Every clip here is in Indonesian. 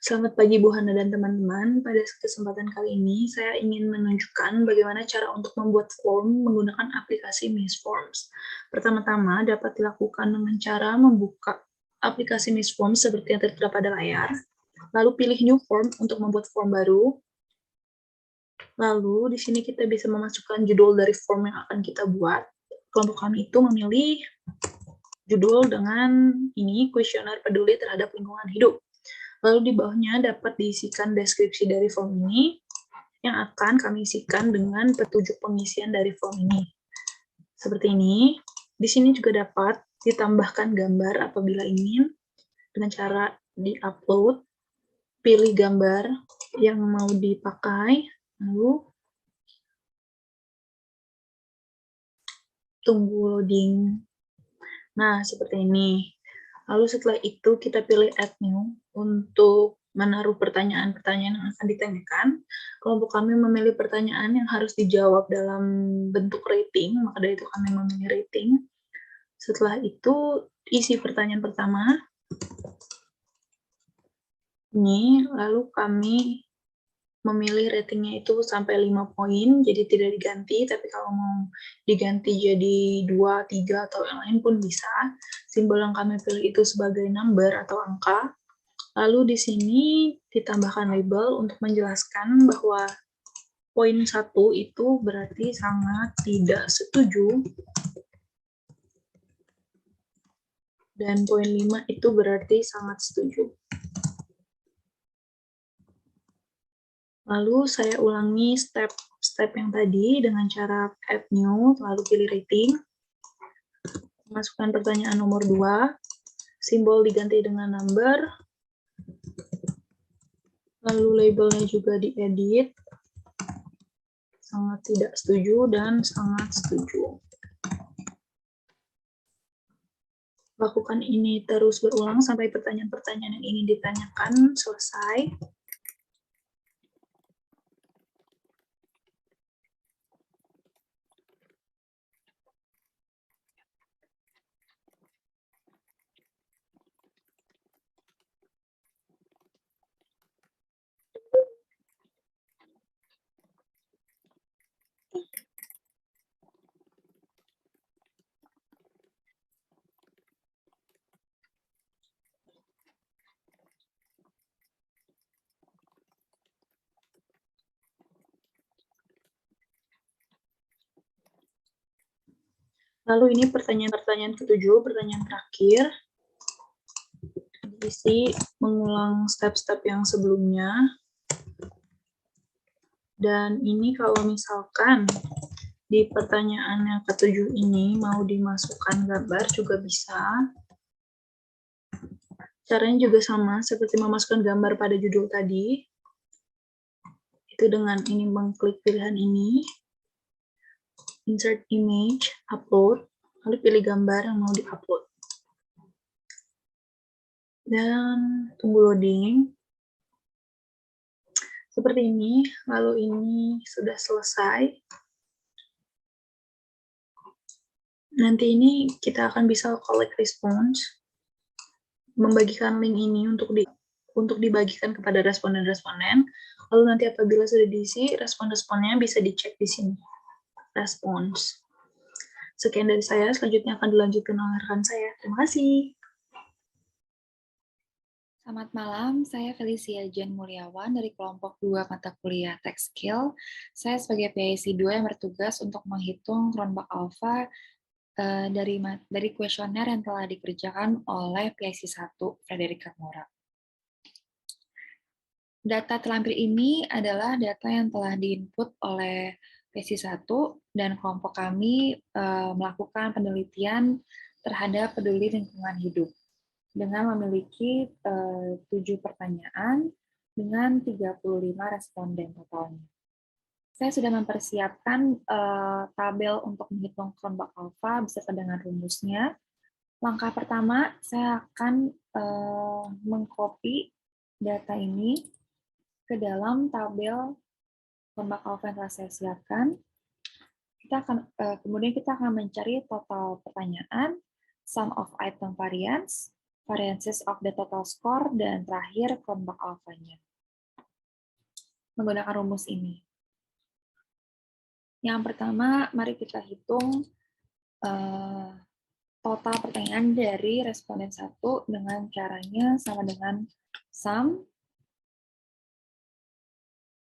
Selamat pagi Bu Hana dan teman-teman. Pada kesempatan kali ini, saya ingin menunjukkan bagaimana cara untuk membuat form menggunakan aplikasi Miss Forms. Pertama-tama dapat dilakukan dengan cara membuka aplikasi Miss Forms seperti yang tertera pada layar, lalu pilih New Form untuk membuat form baru. Lalu di sini kita bisa memasukkan judul dari form yang akan kita buat. Kelompok kami itu memilih judul dengan ini, kuesioner peduli terhadap lingkungan hidup. Lalu di bawahnya dapat diisikan deskripsi dari form ini yang akan kami isikan dengan petunjuk pengisian dari form ini. Seperti ini. Di sini juga dapat ditambahkan gambar apabila ingin dengan cara di-upload, pilih gambar yang mau dipakai, lalu tunggu loading. Nah, seperti ini. Lalu setelah itu kita pilih add new untuk menaruh pertanyaan-pertanyaan yang akan ditanyakan. Kelompok kami memilih pertanyaan yang harus dijawab dalam bentuk rating, maka dari itu kami memilih rating. Setelah itu isi pertanyaan pertama. Ini, lalu kami memilih ratingnya itu sampai 5 poin, jadi tidak diganti, tapi kalau mau diganti jadi 2, 3, atau yang lain pun bisa. Simbol yang kami pilih itu sebagai number atau angka. Lalu di sini ditambahkan label untuk menjelaskan bahwa poin 1 itu berarti sangat tidak setuju, dan poin 5 itu berarti sangat setuju. Lalu saya ulangi step yang tadi dengan cara add new, lalu pilih rating, masukkan pertanyaan nomor 2, simbol diganti dengan number, lalu labelnya juga diedit, sangat tidak setuju dan sangat setuju. Lakukan ini terus berulang sampai pertanyaan-pertanyaan yang ingin ditanyakan selesai. Lalu ini pertanyaan-pertanyaan ketujuh, pertanyaan terakhir. Isi mengulang step-step yang sebelumnya. Dan ini kalau misalkan di pertanyaan yang ketujuh ini mau dimasukkan gambar juga bisa. Caranya juga sama seperti memasukkan gambar pada judul tadi. Itu dengan ini mengklik pilihan ini. Insert image, upload, lalu pilih gambar yang mau di-upload. Dan tunggu loading. Seperti ini, lalu ini sudah selesai. Nanti ini kita akan bisa collect response, membagikan link ini untuk dibagikan kepada responden-responden. Lalu nanti apabila sudah diisi, respon-responnya bisa dicek di sini. Respons. Sekian dari saya, selanjutnya akan dilanjutkan oleh rekan saya. Terima kasih. Selamat malam, saya Felicia Jan Mulyawan dari kelompok 2 mata kuliah Tech Skill. Saya sebagai PIC 2 yang bertugas untuk menghitung Cronbach Alpha dari kuesioner yang telah dikerjakan oleh PIC 1 Frederick Mora. Data terlampir ini adalah data yang telah diinput oleh PIC 1 dan kelompok kami melakukan penelitian terhadap peduli lingkungan hidup dengan memiliki 7 pertanyaan dengan 35 responden totalnya. Saya sudah mempersiapkan tabel untuk menghitung Cronbach Alpha beserta dengan rumusnya. Langkah pertama, saya akan mengcopy data ini ke dalam tabel Cronbach Alpha yang telah saya siapkan. Kemudian kita akan mencari total pertanyaan, sum of item variance, variances of the total score, dan terakhir kelompok alfanya. Menggunakan rumus ini. Yang pertama, mari kita hitung total pertanyaan dari responden 1 dengan caranya sama dengan sum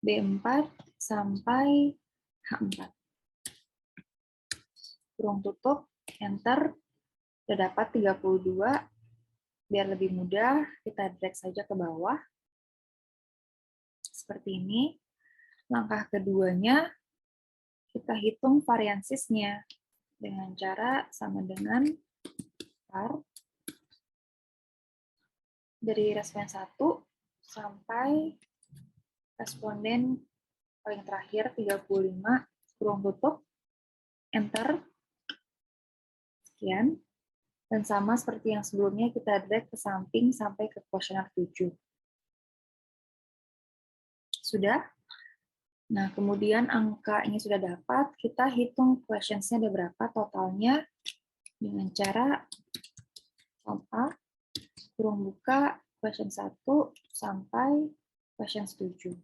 B4 sampai H4. Kurung tutup, enter, sudah dapat 32. Biar lebih mudah, kita drag saja ke bawah. Seperti ini. Langkah keduanya, kita hitung variansisnya dengan cara sama dengan var dari responden 1 sampai responden paling terakhir 35, kurung tutup, enter, sekian, dan sama seperti yang sebelumnya kita drag ke samping sampai ke kuesioner 7. Sudah? Nah, kemudian angka ini sudah dapat, kita hitung questions-nya ada berapa totalnya dengan cara sum A, kurung buka, question 1 sampai question 7.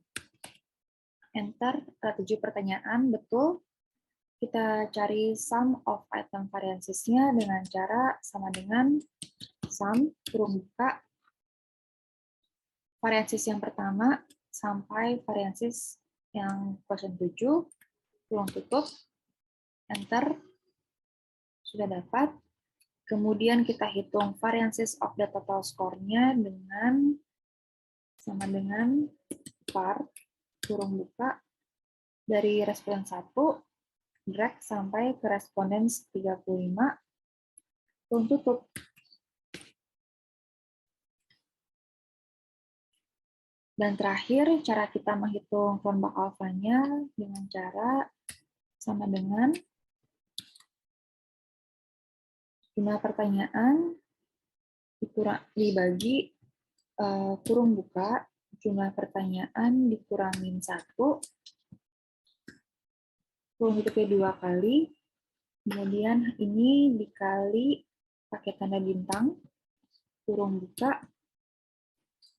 Enter, 7 pertanyaan, betul. Kita cari sum of item variances-nya dengan cara sama dengan sum, kurung buka, variances yang pertama sampai variances yang question 7, kurung tutup, enter, sudah dapat. Kemudian kita hitung variances of the total score-nya dengan sama dengan var, kurung buka, dari responden 1, drag sampai ke responden 35, kurung tutup. Dan terakhir, cara kita menghitung kelompok alfanya dengan cara sama dengan jumlah pertanyaan dibagi kurung buka, jumlah pertanyaan dikurangin 1, kurung tutupnya 2 kali, kemudian ini dikali pakai tanda bintang, kurung buka,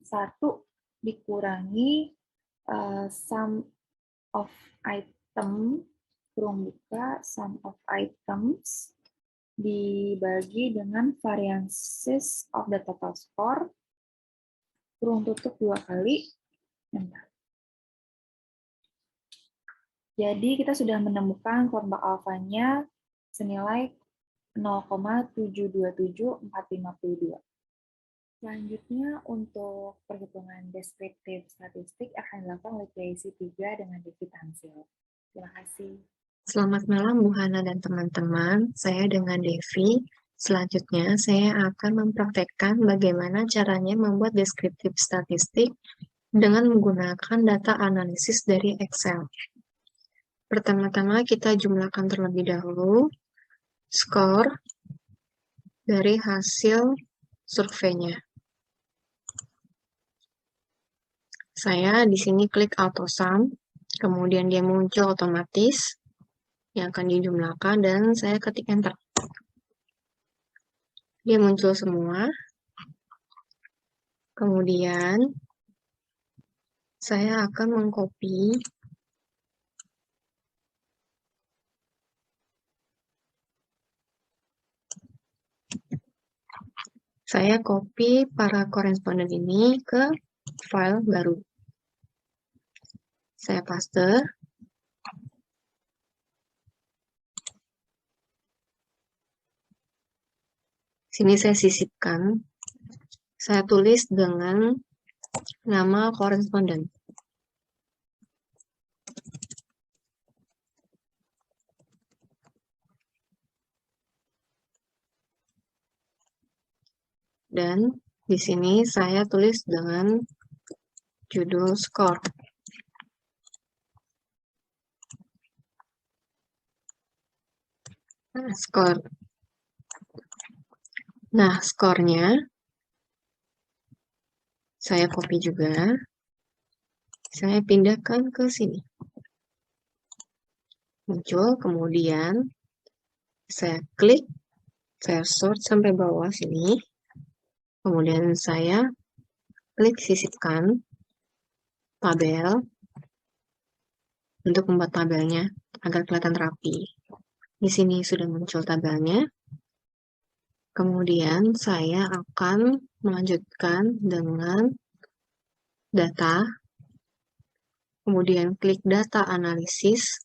1 dikurangi sum of item, kurung buka, sum of items, dibagi dengan variances of the total score, kurung tutup 2 kali, enter. Jadi kita sudah menemukan kelompok alfanya senilai 0,727452. Selanjutnya, untuk perhitungan deskriptif statistik akan dilakukan oleh PIC 3 dengan Devi Tansil. Terima kasih. Selamat malam Bu Hana dan teman-teman, saya dengan Devi. Selanjutnya, saya akan mempraktekkan bagaimana caranya membuat deskriptif statistik dengan menggunakan data analisis dari Excel. Pertama-tama kita jumlahkan terlebih dahulu skor dari hasil surveinya. Saya di sini klik auto sum, kemudian dia muncul otomatis yang akan dijumlahkan dan saya ketik enter. Dia muncul semua. Kemudian saya akan mengcopy para koresponden ini ke file baru. Saya paste. Sini saya sisipkan. Saya tulis dengan nama koresponden. Dan di sini saya tulis dengan judul skor. Skor. Nah, skornya saya copy juga. Saya pindahkan ke sini. Muncul, kemudian saya klik, saya sort sampai bawah sini. Kemudian saya klik sisipkan tabel untuk membuat tabelnya agar kelihatan rapi. Di sini sudah muncul tabelnya. Kemudian saya akan melanjutkan dengan data, kemudian klik data analisis.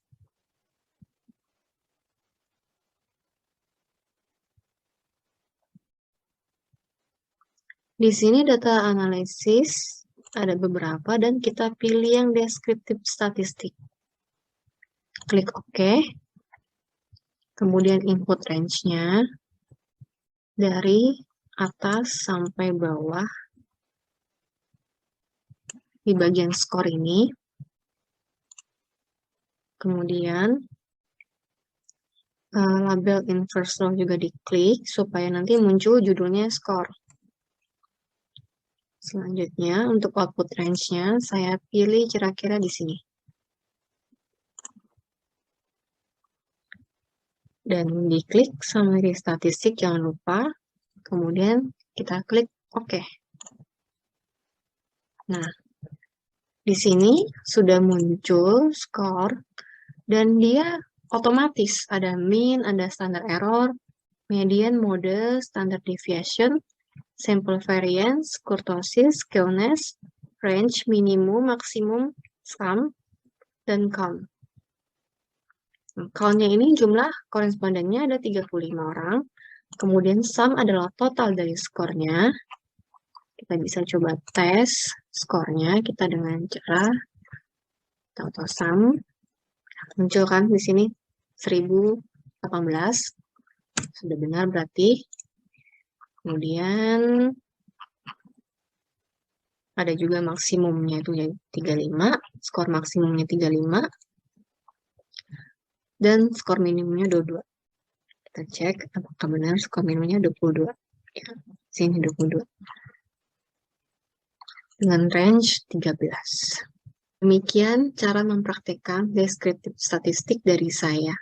Di sini data analisis ada beberapa dan kita pilih yang deskriptif statistik. Klik OK. Kemudian input range-nya dari atas sampai bawah di bagian skor ini. Kemudian label inverse row juga diklik supaya nanti muncul judulnya skor. Selanjutnya untuk output range-nya saya pilih kira-kira di sini. Dan diklik summary statistik jangan lupa. Kemudian kita klik OK. Nah, di sini sudah muncul skor dan dia otomatis ada mean, ada standard error, median, mode, standard deviation, sample variance, kurtosis, skewness, range, minimum, maksimum, sum, dan count. Count-nya ini jumlah korespondennya ada 35 orang. Kemudian sum adalah total dari skornya. Kita bisa coba tes skornya kita dengan cara auto sum. Muncul kan di sini 1018. Sudah benar berarti. Kemudian ada juga maksimumnya itu 35, skor maksimumnya 35. Dan skor minimumnya 22. Kita cek apakah benar skor minimumnya 22. Ya, sini 22. Dengan range 13. Demikian cara mempraktekkan deskriptif statistik dari saya.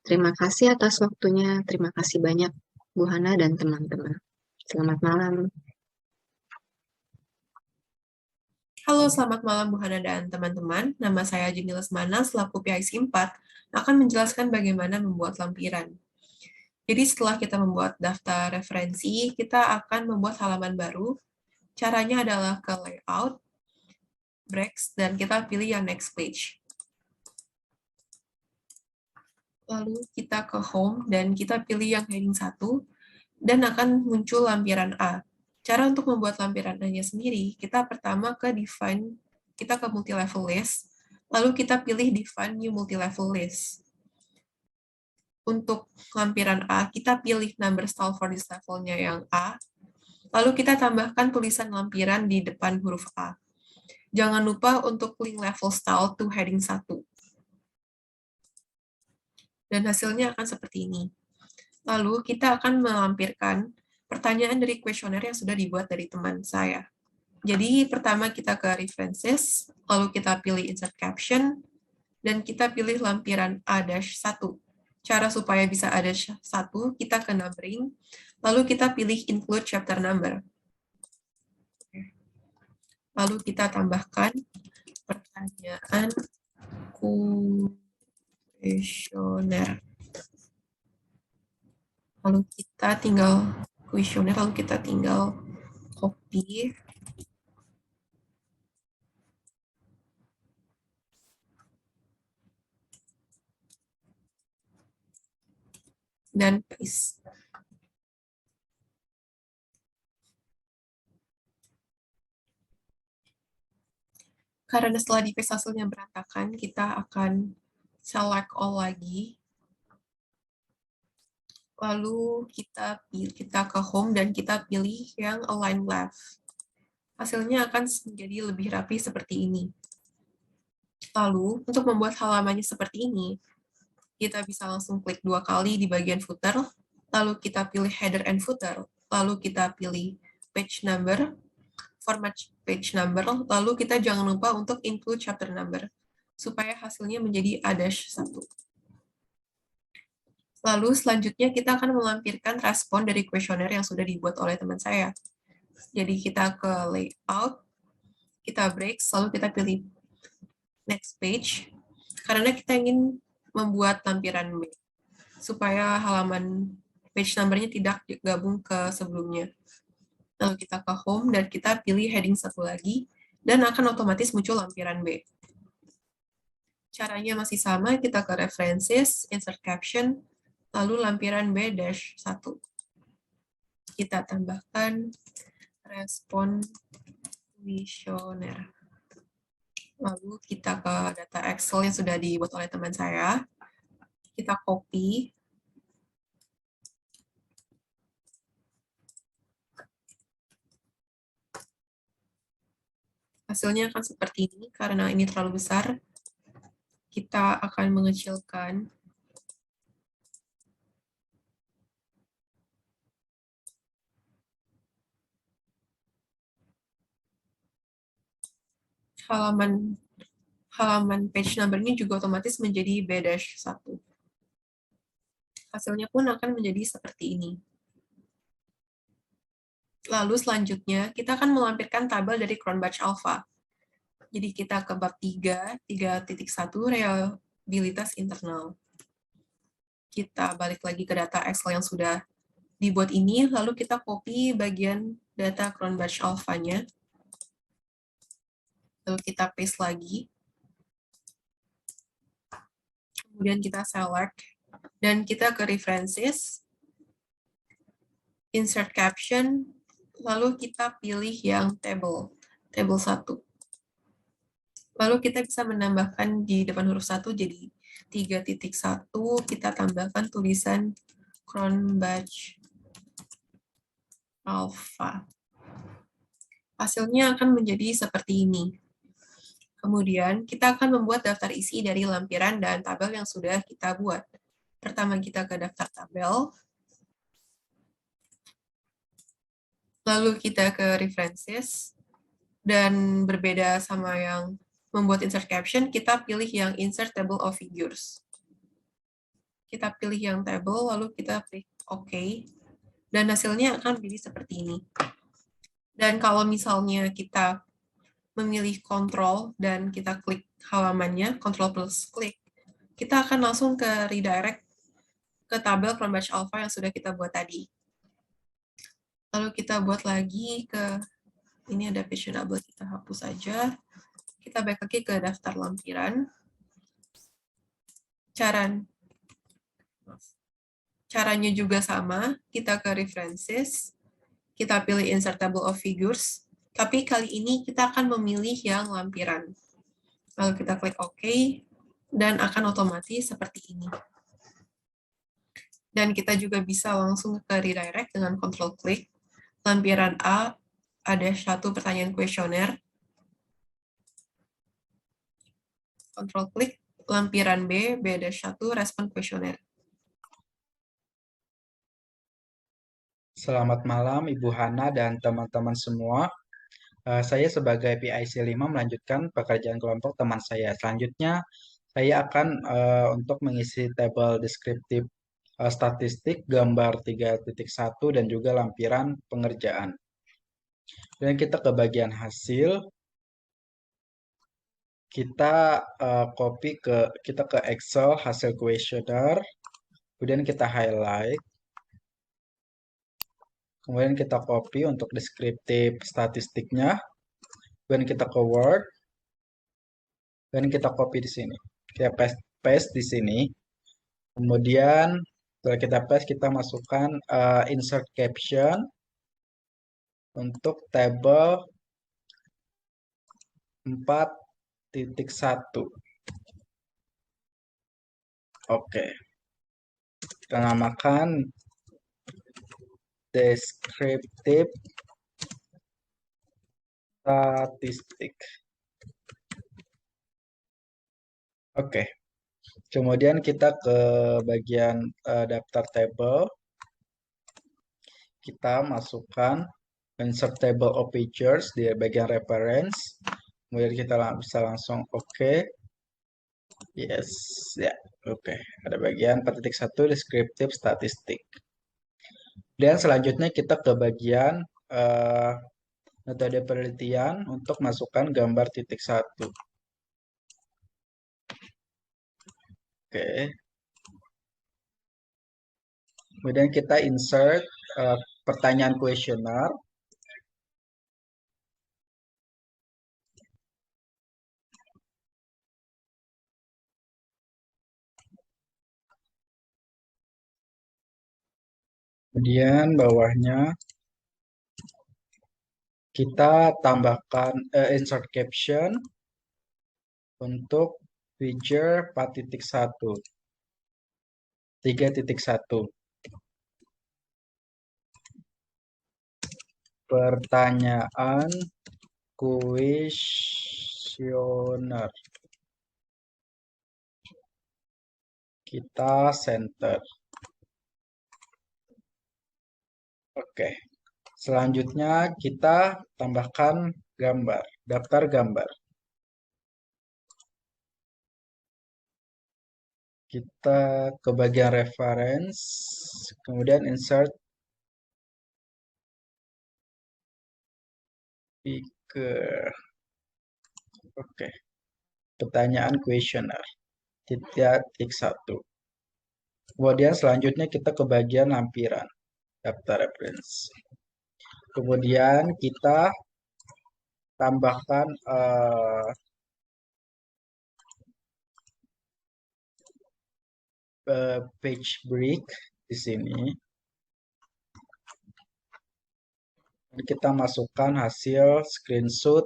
Terima kasih atas waktunya. Terima kasih banyak Bu Hana dan teman-teman. Selamat malam. Halo, selamat malam Bu Hana dan teman-teman. Nama saya Jenny Lesmana, selaku PIC 4, akan menjelaskan bagaimana membuat lampiran. Jadi setelah kita membuat daftar referensi, kita akan membuat halaman baru. Caranya adalah ke layout, breaks, dan kita pilih yang next page. Lalu kita ke home, dan kita pilih yang heading 1, dan akan muncul lampiran A. Cara untuk membuat lampiran A-nya sendiri, kita pertama ke define, kita ke multi-level list, lalu kita pilih define new multi-level list. Untuk lampiran A, kita pilih number style for this level-nya yang A, lalu kita tambahkan tulisan lampiran di depan huruf A. Jangan lupa untuk link level style to heading 1. Dan hasilnya akan seperti ini. Lalu kita akan melampirkan pertanyaan dari kuesioner yang sudah dibuat dari teman saya. Jadi pertama kita ke references, lalu kita pilih insert caption, dan kita pilih lampiran A-1. Cara supaya bisa A-1, kita ke numbering, lalu kita pilih include chapter number. Lalu kita tambahkan pertanyaan kuesioner. Lalu kita tinggal kuesioner, lalu kita tinggal copy. Dan paste. Karena setelah di paste hasilnya berantakan, kita akan select all lagi. Lalu kita ke home dan kita pilih yang align left. Hasilnya akan menjadi lebih rapi seperti ini. Lalu, untuk membuat halamannya seperti ini, kita bisa langsung klik 2 kali di bagian footer, lalu kita pilih header and footer, lalu kita pilih page number, format page number, lalu kita jangan lupa untuk include chapter number, supaya hasilnya menjadi A-1. Lalu selanjutnya kita akan melampirkan respon dari kuesioner yang sudah dibuat oleh teman saya. Jadi kita ke layout, kita break, lalu kita pilih next page, karena kita ingin membuat lampiran B, supaya halaman page number-nya tidak gabung ke sebelumnya. Lalu kita ke home, dan kita pilih heading satu lagi, dan akan otomatis muncul lampiran B. Caranya masih sama, kita ke references, insert caption, lalu lampiran B-1. Kita tambahkan respon kuesioner. Lalu kita ke data Excel yang sudah dibuat oleh teman saya. Kita copy. Hasilnya akan seperti ini, karena ini terlalu besar. Kita akan mengecilkan. Halaman page number ini juga otomatis menjadi B-1. Hasilnya pun akan menjadi seperti ini. Lalu selanjutnya, kita akan melampirkan tabel dari Cronbach Alpha. Jadi kita ke bab 3, 3.1, reliabilitas internal. Kita balik lagi ke data Excel yang sudah dibuat ini, lalu kita copy bagian data Cronbach Alpha-nya. Lalu kita paste lagi. Kemudian kita select, dan kita ke references, insert caption, lalu kita pilih yang table 1. Lalu kita bisa menambahkan di depan huruf 1 jadi 3.1, kita tambahkan tulisan Cronbach Alpha. Hasilnya akan menjadi seperti ini. Kemudian kita akan membuat daftar isi dari lampiran dan tabel yang sudah kita buat. Pertama kita ke daftar tabel, lalu kita ke references, dan berbeda sama yang membuat insert caption, kita pilih yang insert table of figures. Kita pilih yang table, lalu kita klik OK, dan hasilnya akan menjadi seperti ini. Dan kalau misalnya kita memilih kontrol dan kita klik halamannya, kontrol plus klik, kita akan langsung ke redirect ke tabel Cronbach Alpha yang sudah kita buat tadi. Lalu kita buat lagi ke, ini ada page double, kita hapus saja. Kita balik lagi ke daftar lampiran. Caranya juga sama, kita ke references, kita pilih insert table of figures, tapi kali ini kita akan memilih yang lampiran. Lalu kita klik OK, dan akan otomatis seperti ini. Dan kita juga bisa langsung ke redirect dengan control klik. Lampiran A, ada satu pertanyaan kuesioner. Control klik, lampiran B, B-1, respon kuesioner. Selamat malam Ibu Hana dan teman-teman semua. Saya sebagai PIC 5 melanjutkan pekerjaan kelompok teman saya. Selanjutnya, saya akan untuk mengisi tabel deskriptif statistik gambar 3.1 dan juga lampiran pengerjaan. Dan kita ke bagian hasil. Kita kita ke Excel hasil kuesioner. Kemudian kita highlight. Kemudian kita copy untuk deskriptif statistiknya. Kemudian kita ke Word. Dan kita copy di sini. Kita paste di sini. Kemudian setelah kita paste, kita masukkan insert caption untuk tabel 4.1. Oke. Kita namakan deskriptif statistik. Oke. Kemudian kita ke bagian daftar tabel. Kita masukkan insert table of features di bagian reference. Kemudian kita bisa langsung OK. Yes, ya, oke. Ada bagian 4.1 deskriptif statistik. Dan selanjutnya kita ke bagian metode penelitian untuk masukkan gambar titik satu. Oke. Kemudian kita insert pertanyaan kuesioner. Kemudian bawahnya kita tambahkan insert caption untuk feature 4.1, 3.1. Pertanyaan kuesioner. Kita center. Oke. Selanjutnya kita tambahkan gambar, daftar gambar. Kita ke bagian reference, kemudian insert picture. Oke. Pertanyaan kuesioner. Titik 1. Kemudian selanjutnya kita ke bagian lampiran, daftar reference. Kemudian kita tambahkan page break di sini. Dan kita masukkan hasil screenshot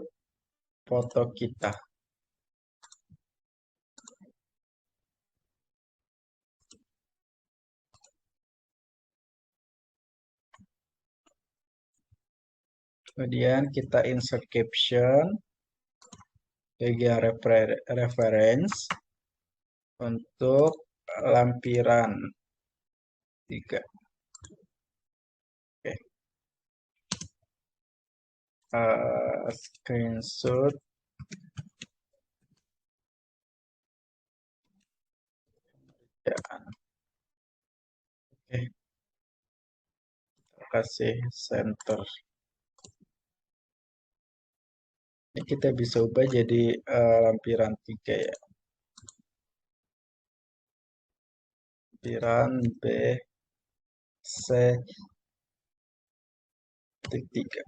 foto kita. Kemudian kita insert caption, bagian reference untuk lampiran 3. Oke. Screenshot pekerjaan. Oke. Kita kasih center. Ini kita bisa ubah jadi lampiran 3 ya. Lampiran B, C, titik 3.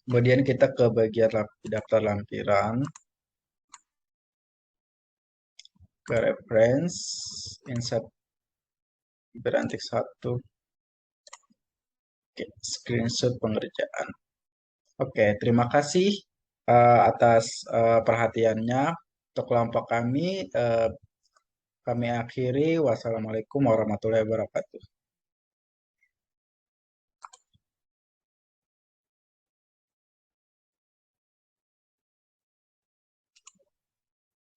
Kemudian kita ke bagian daftar lampiran, ke reference, insert lampiran titik 1. Oke, screenshot pengerjaan. Oke, terima kasih atas perhatiannya. Untuk kelompok kami akhiri. Wassalamualaikum warahmatullahi wabarakatuh.